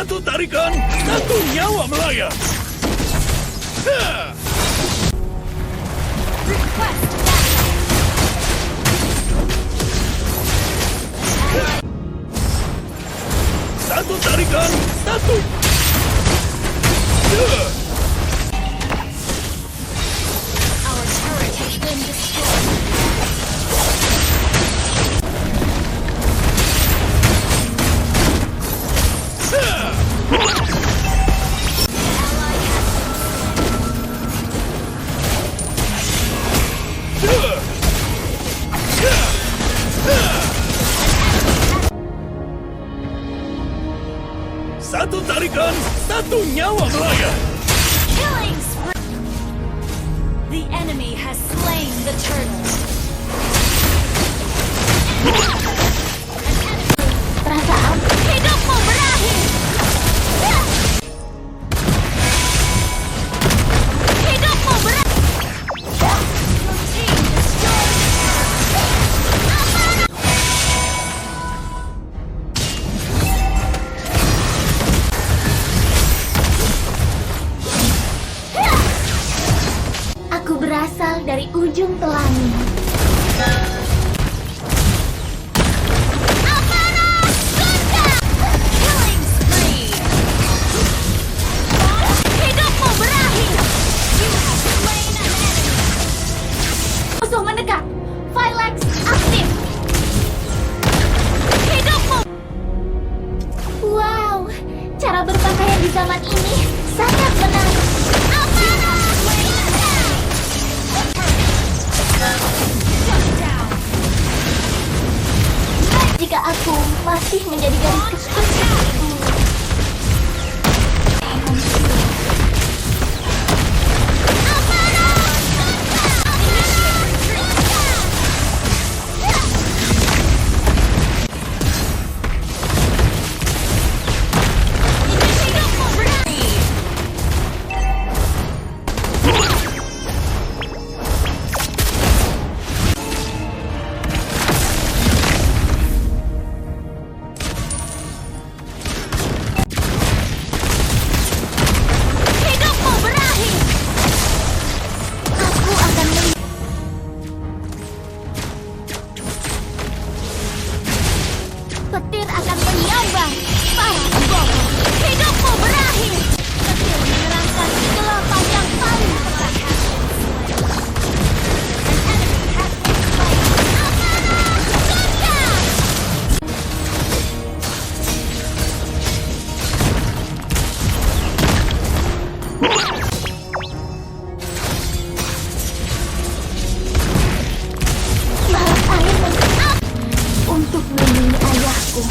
Satu tarikan, satu nyawa melayang. Satu tarikan, satu. Our turret has been destroyed. Satu tarikan, satu nyawa melayang. Killing spree. The enemy has slain the turtle. Perasaan hidupmu berakhir. Hidupmu berakhir. Your team destroyed. Aku berasal dari ujung pelangi. Killing spree. Hidupmu berakhir. You have slain an enemy. Musuh mendekat. Phylax aktif. Hidupmu. Wow, cara berpakaian di zaman ini sangat menarik. Jika aku masih menjadi garis kepala. Hidupmu berakhir. Aku akan petir akan menyambar para pembohong. Hidupmu berakhir. Petir menyerangkan kelopak yang paling perkasa. Balap air untuk melindungi ayahku.